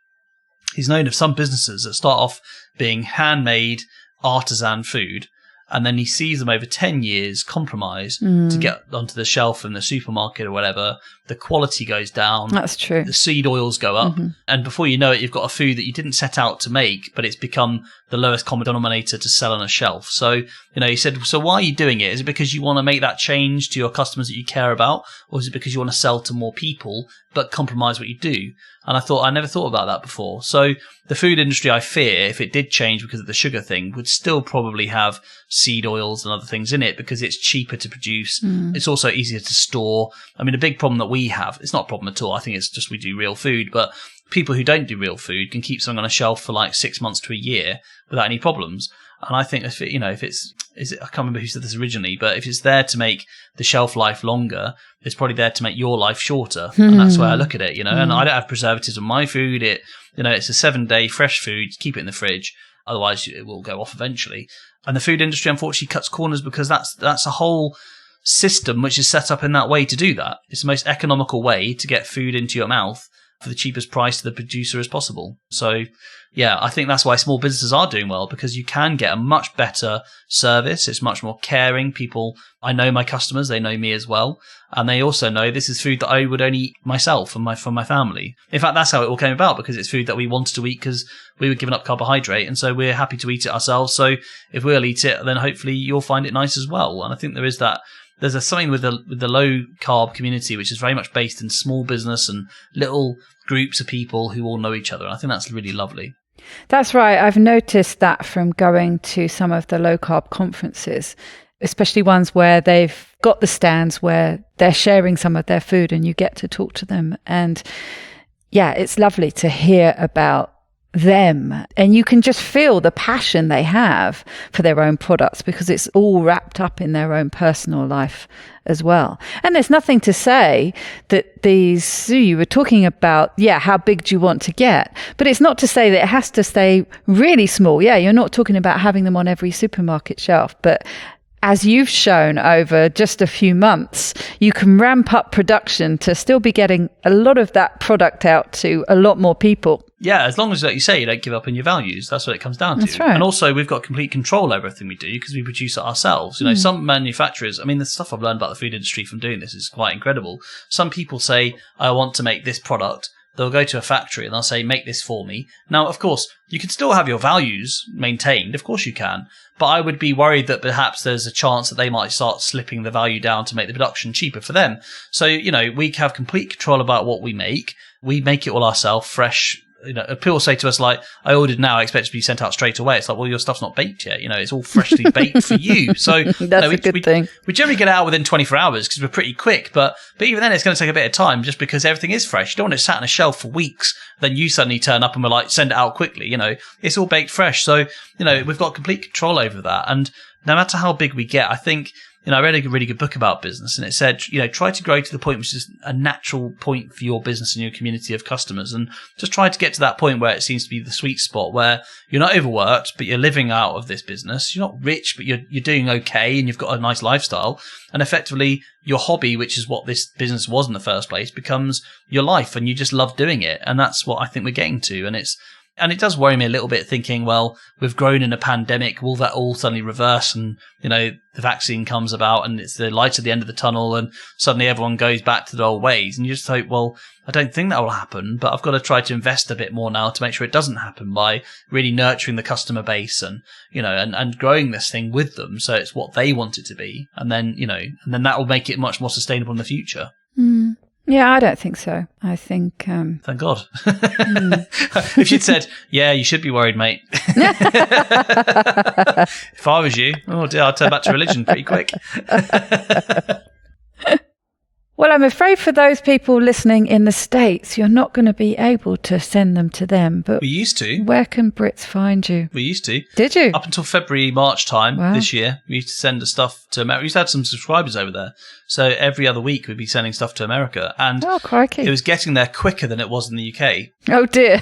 he's known of some businesses that start off being handmade artisan food, and then he sees them over 10 years compromise to get onto the shelf in the supermarket or whatever. The quality goes down.
That's true.
The seed oils go up. And before you know it, you've got a food that you didn't set out to make, but it's become the lowest common denominator to sell on a shelf. So, he said, so why are you doing it? Is it because you want to make that change to your customers that you care about? Or is it because you want to sell to more people, but compromise what you do? And I never thought about that before. So the food industry, I fear, if it did change because of the sugar thing, would still probably have seed oils and other things in it because it's cheaper to produce. It's also easier to store. I mean, a big problem that we have, it's not a problem at all. I think it's just we do real food, but people who don't do real food can keep something on a shelf for like 6 months to a year without any problems. And I think if I can't remember who said this originally, but if it's there to make the shelf life longer, it's probably there to make your life shorter. And that's the way I look at it, and I don't have preservatives in my food. It's a 7-day fresh food. Keep it in the fridge. Otherwise it will go off eventually. And the food industry, unfortunately, cuts corners because that's a whole system which is set up in that way to do that. It's the most economical way to get food into your mouth for the cheapest price to the producer as possible. So, yeah, I think that's why small businesses are doing well, because you can get a much better service. It's much more caring. People, I know my customers, they know me as well. And they also know this is food that I would only eat myself and for my family. In fact, that's how it all came about, because it's food that we wanted to eat because we were giving up carbohydrate. And so we're happy to eat it ourselves. So if we'll eat it, then hopefully you'll find it nice as well. And I think there is that. There's something with the low carb community, which is very much based in small business and little groups of people who all know each other. And I think that's really lovely.
That's right. I've noticed that from going to some of the low carb conferences, especially ones where they've got the stands where they're sharing some of their food and you get to talk to them. And yeah, it's lovely to hear about them, and you can just feel the passion they have for their own products because it's all wrapped up in their own personal life as well. And there's nothing to say that you were talking about, how big do you want to get? But it's not to say that it has to stay really small. Yeah, you're not talking about having them on every supermarket shelf, but as you've shown over just a few months, you can ramp up production to still be getting a lot of that product out to a lot more people.
Yeah, as long as, like you say, you don't give up on your values. That's what it comes down to.
That's right.
And also, we've got complete control over everything we do because we produce it ourselves. Some manufacturers, the stuff I've learned about the food industry from doing this is quite incredible. Some people say, I want to make this product. They'll go to a factory and they'll say, make this for me. Now, of course, you can still have your values maintained. Of course you can. But I would be worried that perhaps there's a chance that they might start slipping the value down to make the production cheaper for them. So, we have complete control about what we make. We make it all ourselves, fresh. People say to us, like, I ordered now, I expect it to be sent out straight away. It's like, well, your stuff's not baked yet. It's all freshly baked for you. So
that's a good thing.
We generally get it out within 24 hours because we're pretty quick. But even then, it's going to take a bit of time just because everything is fresh. You don't want it sat on a shelf for weeks. Then you suddenly turn up and we're like, send it out quickly. It's all baked fresh. So, we've got complete control over that. And no matter how big we get, I think, I read a really good book about business and it said, try to grow to the point which is a natural point for your business and your community of customers, and just try to get to that point where it seems to be the sweet spot where you're not overworked, but you're living out of this business. You're not rich, but you're doing okay and you've got a nice lifestyle. And effectively your hobby, which is what this business was in the first place, becomes your life and you just love doing it. And that's what I think we're getting to. And it does worry me a little bit thinking, well, we've grown in a pandemic. Will that all suddenly reverse? And, the vaccine comes about and it's the light at the end of the tunnel and suddenly everyone goes back to the old ways. And you just hope, well, I don't think that will happen, but I've got to try to invest a bit more now to make sure it doesn't happen by really nurturing the customer base and, and growing this thing with them. So it's what they want it to be. And then, and then that will make it much more sustainable in the future.
Mm. Yeah, I don't think so. I think...
Thank God. If you'd said, yeah, you should be worried, mate. If I was you, oh dear, I'd turn back to religion pretty quick.
Well, I'm afraid for those people listening in the States, you're not going to be able to send them to them. But
we used to.
Where can Brits find you?
We used to.
Did you?
Up until February, March time this year, we used to send the stuff to America. We used to have some subscribers over there. So every other week we'd be sending stuff to America. And
crikey.
It was getting there quicker than it was in the UK.
Oh, dear.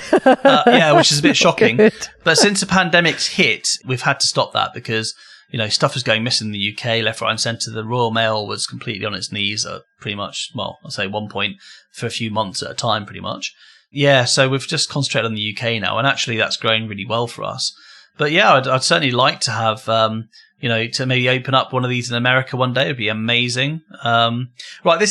Yeah, which is a bit shocking.
Good.
But since the pandemic's hit, we've had to stop that because... stuff was going missing in the UK, left, right and centre. The Royal Mail was completely on its knees at pretty much, well, I'll say one point for a few months at a time, pretty much. Yeah, so we've just concentrated on the UK now, and actually that's growing really well for us. But yeah, I'd certainly like to have, to maybe open up one of these in America one day. It'd be amazing. Right,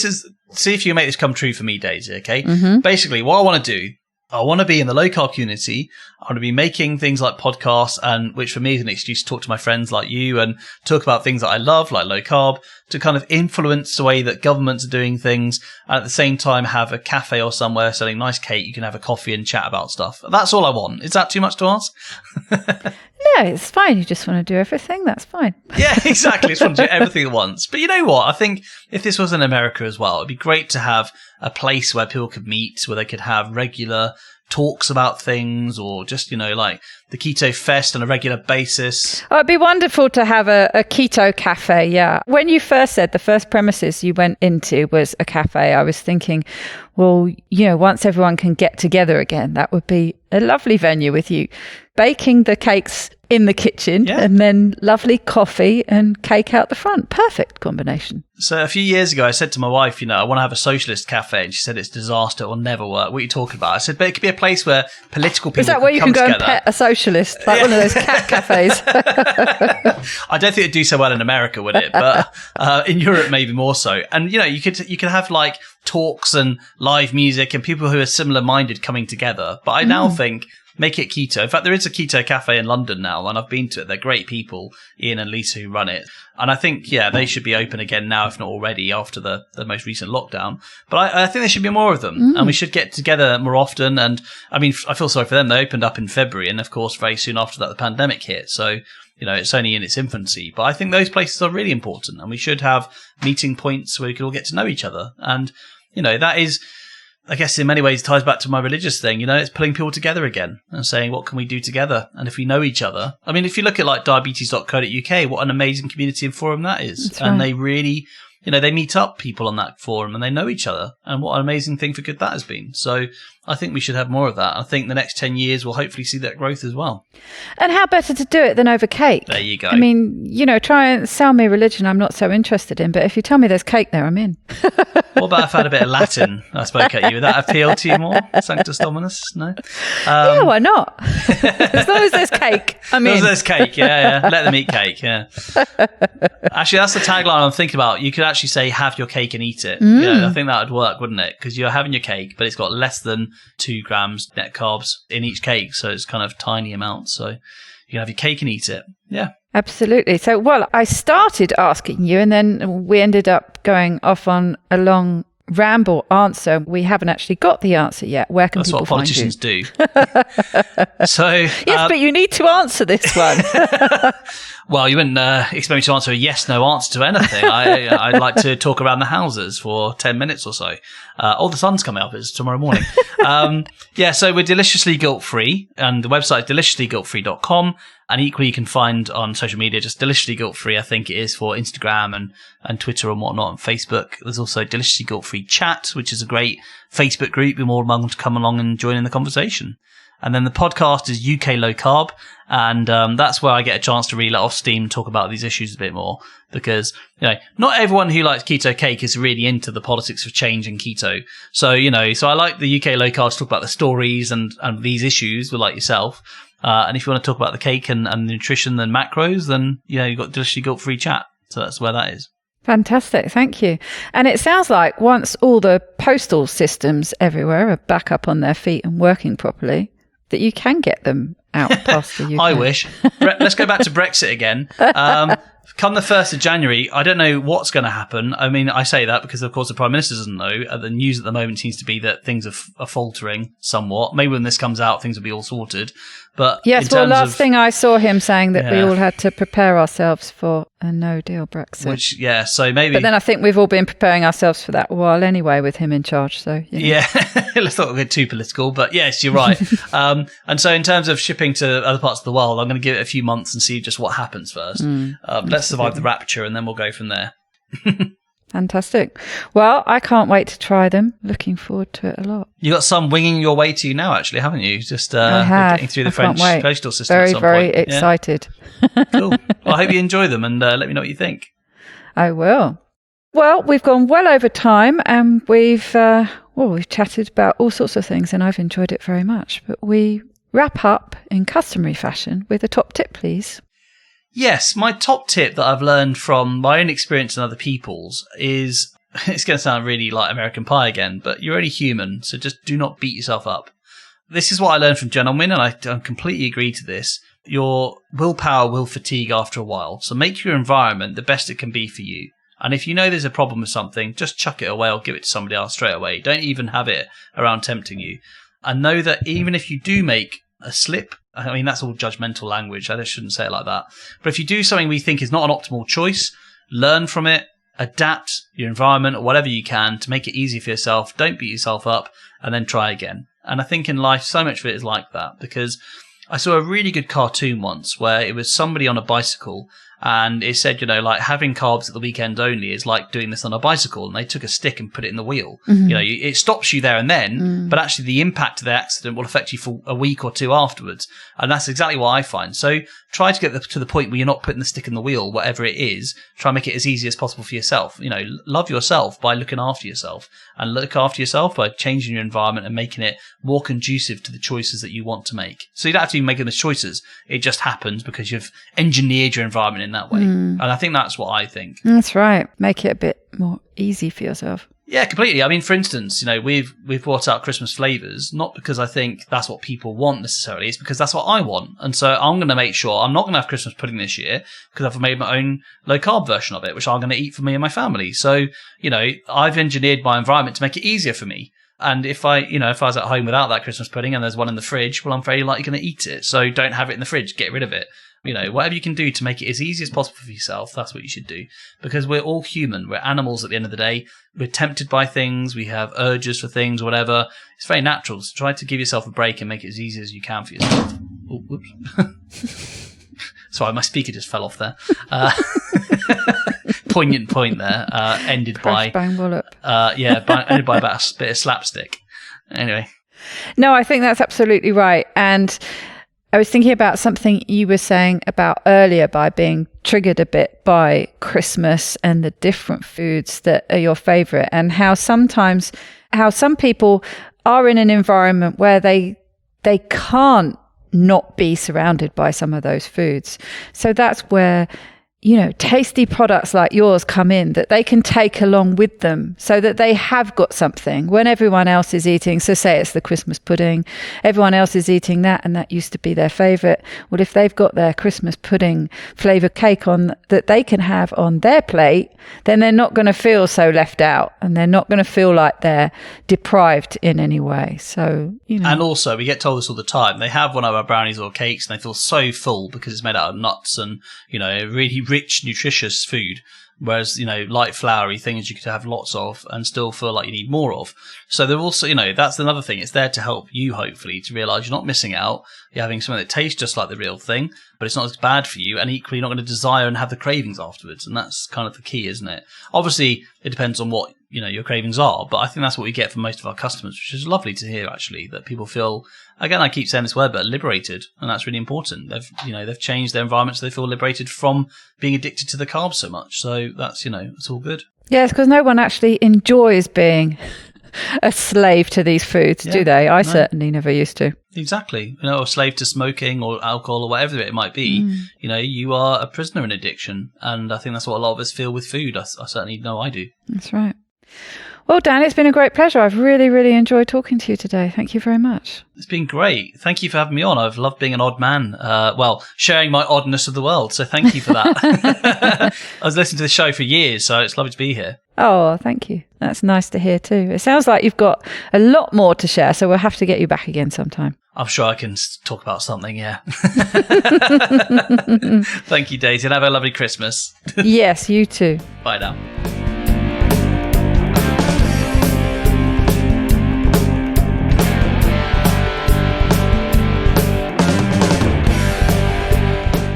see if you can make this come true for me, Daisy, okay?
Mm-hmm.
Basically, what I want to do, I want to be in the low carb community. I want to be making things like podcasts, and which for me is an excuse to talk to my friends like you and talk about things that I love, like low carb, to kind of influence the way that governments are doing things, and at the same time have a cafe or somewhere selling nice cake. You can have a coffee and chat about stuff. That's all I want. Is that too much to ask?
No, it's fine. You just want to do everything. That's fine.
Yeah, exactly. Just want to do everything at once. But you know what? I think if this was in America as well, it'd be great to have a place where people could meet, where they could have regular talks about things, or just, like the Keto Fest on a regular basis.
Oh, it'd be wonderful to have a keto cafe. Yeah. When you first said the first premises you went into was a cafe, I was thinking, well, once everyone can get together again, that would be a lovely venue with you baking the cakes in the kitchen, and then lovely coffee and cake out the front. Perfect combination.
So a few years ago, I said to my wife, I want to have a socialist cafe, and she said it's a disaster, it will never work. What are you talking about? I said, but it could be a place where political people
Is that where you can go
together.
And pet a socialist, like one of those cat cafes?
I don't think it'd do so well in America, would it? But in Europe, maybe more so. And you could have like talks and live music and people who are similar minded coming together. But I now think, make it keto. In fact, there is a keto cafe in London now, and I've been to it. They're great people, Ian and Lisa, who run it. And I think, they should be open again now, if not already, after the most recent lockdown. But I think there should be more of them, and we should get together more often. And I mean, I feel sorry for them. They opened up in February, and of course, very soon after that, the pandemic hit. So, it's only in its infancy. But I think those places are really important, and we should have meeting points where we can all get to know each other. And, that is, I guess in many ways ties back to my religious thing, it's pulling people together again and saying, what can we do together? And if we know each other, I mean, if you look at like diabetes.co.uk, what an amazing community and forum that is.
That's
and
right.
They really, they meet up people on that forum and they know each other, and what an amazing thing for good that has been. So I think we should have more of that. I think the next 10 years will hopefully see that growth as well.
And how better to do it than over cake?
There you go.
I mean, try and sell me religion I'm not so interested in, but if you tell me there's cake there, I'm in.
What about if I had a bit of Latin I spoke at you? Would that appeal to you more? Sanctus Dominus? No?
Yeah, why not? As long as there's cake, I'm in.
As long as there's cake, yeah. Let them eat cake, yeah. Actually, that's the tagline I'm thinking about. You could actually say, have your cake and eat it. I think that would work, wouldn't it? Because you're having your cake, but it's got less than 2 grams net carbs in each cake, so it's kind of tiny amounts. So you can have your cake and eat it. Yeah.
Absolutely. So, I started asking you, and then we ended up going off on a long ramble answer. We haven't actually got the answer yet. Where can people find you?
That's what politicians do. So
yes, but you need to answer this one.
Well, you wouldn't expect me to answer a yes/no answer to anything. I'd like to talk around the houses for 10 minutes or so. The sun's coming up. It's tomorrow morning. So we're deliciously guilt-free, and the website is deliciouslyguiltfree.com. And equally, you can find on social media just Deliciously Guilt-Free, I think it is, for Instagram and Twitter and whatnot, and Facebook. There's also Deliciously Guilt-Free Chat, which is a great Facebook group. You're more than welcome to come along and join in the conversation. And then the podcast is UK Low Carb, and that's where I get a chance to really let off steam and talk about these issues a bit more, because not everyone who likes keto cake is really into the politics of change in keto. So so I like the UK Low Carb to talk about the stories and these issues with like yourself. And if you want to talk about the cake and the nutrition and macros, then you've got Deliciously Guilt-Free Chat. So that's where that is.
Fantastic. Thank you. And it sounds like once all the postal systems everywhere are back up on their feet and working properly, that you can get them out past the UK.
I wish. Let's go back to Brexit again. Come the 1st of January, I don't know what's going to happen. I mean, I say that because, of course, the Prime Minister doesn't know. The news at the moment seems to be that things are faltering somewhat. Maybe when this comes out, things will be all sorted. But
yes, last thing I saw him saying that we all had to prepare ourselves for a no-deal Brexit.
So maybe.
But then I think we've all been preparing ourselves for that a while anyway with him in charge. So
yeah, let's not get too political. But yes, you're right. And so in terms of shipping to other parts of the world, I'm going to give it a few months and see just what happens first. Let's survive the rapture, and then we'll go from there.
Fantastic. Well, I can't wait to try them. Looking forward to it a lot.
You got some winging your way to you now, actually, haven't you? Just
I have.
getting through the French postal system.
Very,
at some
very
point.
excited.
Yeah. Cool. Well, I hope you enjoy them, and let me know what you think.
I will. Well, we've gone well over time, and we've Well, we've chatted about all sorts of things and I've enjoyed it very much. But we wrap up in customary fashion with a top tip, please.
Yes, my top tip that I've learned from my own experience and other people's is, it's going to sound really like American Pie again, but you're only human, so just do not beat yourself up. This is what I learned from gentlemen, and I completely agree to this. Your willpower will fatigue after a while, so make your environment the best it can be for you. And if you know there's a problem with something, just chuck it away or give it to somebody else straight away. Don't even have it around tempting you. And know that even if you do make a slip, I mean, that's all judgmental language. I just shouldn't say it like that. But if you do something we think is not an optimal choice, learn from it, adapt your environment or whatever you can to make it easy for yourself. Don't beat yourself up and then try again. And I think in life, so much of it is like that, because I saw a really good cartoon once where it was somebody on a bicycle and it said, you know, like having carbs at the weekend only is like doing this on a bicycle. And they took a stick and put it in the wheel. Mm-hmm. You know, it stops you there and then, but actually the impact of the accident will affect you for a week or two afterwards. And that's exactly what I find. So try to get to the point where you're not putting the stick in the wheel, whatever it is. Try and make it as easy as possible for yourself. You know, love yourself by looking after yourself, and look after yourself by changing your environment and making it more conducive to the choices that you want to make. So you don't have to be making the choices. It just happens because you've engineered your environment in that way. And I think that's what I think.
That's right. Make it a bit more easy for yourself.
Yeah, completely. I mean, for instance, you know, we've brought out Christmas flavors, not because I think that's what people want necessarily. It's because that's what I want. And so I'm going to make sure I'm not going to have Christmas pudding this year because I've made my own low carb version of it, which I'm going to eat for me and my family. So, you know, I've engineered my environment to make it easier for me. And if I was at home without that Christmas pudding and there's one in the fridge, well, I'm very likely going to eat it. So don't have it in the fridge. Get rid of it. You know, whatever you can do to make it as easy as possible for yourself, that's what you should do. Because we're all human. We're animals at the end of the day. We're tempted by things. We have urges for things, whatever. It's very natural. So try to give yourself a break and make it as easy as you can for yourself. Oh, whoops. Sorry, my speaker just fell off there. Poignant point there. Ended
Crash,
by...
bang, wallop.
Ended by about a bit of slapstick. Anyway.
No, I think that's absolutely right. And I was thinking about something you were saying about earlier by being triggered a bit by Christmas and the different foods that are your favorite, and how some people are in an environment where they can't not be surrounded by some of those foods. So that's where, you know, tasty products like yours come in that they can take along with them so that they have got something when everyone else is eating. So say it's the Christmas pudding, everyone else is eating that and that used to be their favorite. Well, if they've got their Christmas pudding flavored cake on that they can have on their plate, then they're not going to feel so left out and they're not going to feel like they're deprived in any way. So, you know.
And also, we get told this all the time. They have one of our brownies or cakes and they feel so full because it's made out of nuts and, you know, really rich, nutritious food. Whereas, you know, light floury things you could have lots of and still feel like you need more of. So they're also, you know, that's another thing. It's there to help you, hopefully, to realise you're not missing out. You're having something that tastes just like the real thing, but it's not as bad for you. And equally, you're not going to desire and have the cravings afterwards. And that's kind of the key, isn't it? Obviously, it depends on what, you know, your cravings are. But I think that's what we get from most of our customers, which is lovely to hear, actually, that people feel, again, I keep saying this word, but liberated. And that's really important. They've changed their environment so they feel liberated from being addicted to the carbs so much. So that's, you know, it's all good.
Yes, because no one actually enjoys being a slave to these foods, do they? I certainly never used to.
Exactly. You know, a slave to smoking or alcohol or whatever it might be. You know, you are a prisoner in addiction. And I think that's what a lot of us feel with food. I certainly know I do.
That's right. Well, Dan, it's been a great pleasure. I've really, really enjoyed talking to you today. Thank you very much.
It's been great. Thank you for having me on. I've loved being an odd man. Sharing my oddness of the world. So thank you for that. I was listening to the show for years, so it's lovely to be here.
Oh, thank you. That's nice to hear too. It sounds like you've got a lot more to share, so we'll have to get you back again sometime.
I'm sure I can talk about something, yeah. Thank you, Daisy, and have a lovely Christmas.
Yes, you too.
Bye now.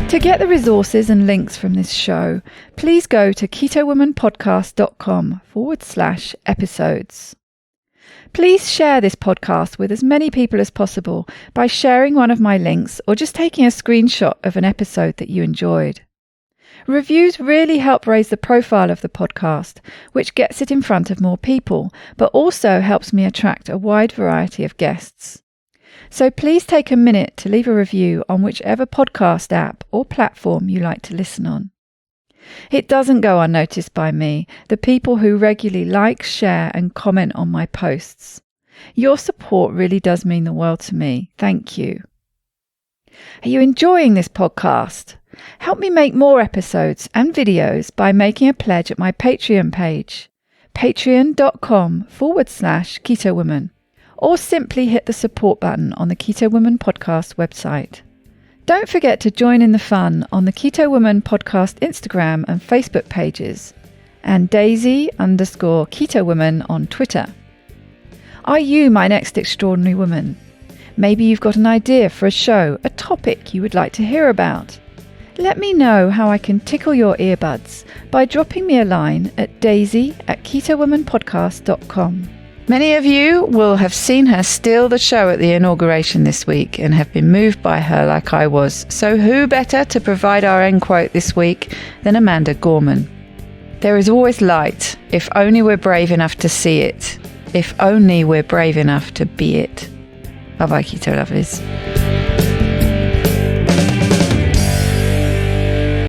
To get the resources and links from this show, please go to ketowomanpodcast.com/episodes. Please share this podcast with as many people as possible by sharing one of my links or just taking a screenshot of an episode that you enjoyed. Reviews really help raise the profile of the podcast, which gets it in front of more people, but also helps me attract a wide variety of guests. So please take a minute to leave a review on whichever podcast app or platform you like to listen on. It doesn't go unnoticed by me, the people who regularly like, share and comment on my posts. Your support really does mean the world to me. Thank you. Are you enjoying this podcast? Help me make more episodes and videos by making a pledge at my Patreon page, patreon.com/Keto Woman, or simply hit the support button on the Keto Woman podcast website. Don't forget to join in the fun on the Keto Woman podcast Instagram and Facebook pages, and Daisy_Keto Woman on Twitter. Are you my next extraordinary woman? Maybe you've got an idea for a show, a topic you would like to hear about. Let me know how I can tickle your earbuds by dropping me a line at daisy@ketowomanpodcast.com. Many of you will have seen her steal the show at the inauguration this week and have been moved by her like I was. So who better to provide our end quote this week than Amanda Gorman? There is always light, if only we're brave enough to see it. If only we're brave enough to be it. Bye-bye, Keto Lovelies.